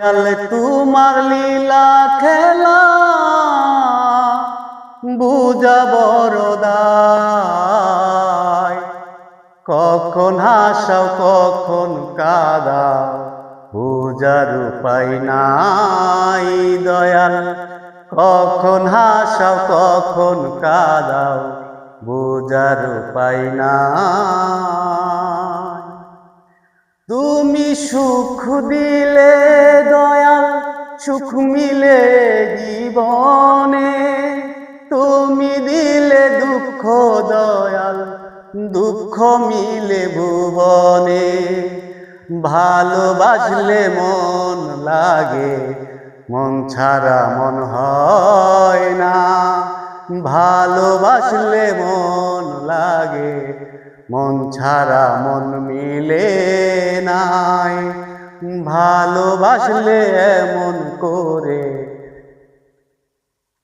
আলে তোমার লীলা খেলা বুঝা বড় দায়, কখন হাসাও কখন কাঁদাও বুঝার উপায় নাই দয়াল। কখন হাসাও কখন কাঁদাও বুঝার উপায় নাই। তুমি সুখ দিলে দয়াল সুখ মিলে জীবনে, তুমি দিলে দুঃখ দয়াল দুঃখ মিলে ভুবনে। ভালোবাসলে মন লাগে মন ছাড়া মন হয় না, ভালোবাসলে মন লাগে মন ছাড়া মন মিলে নাই। ভালোবাসলে এমন করে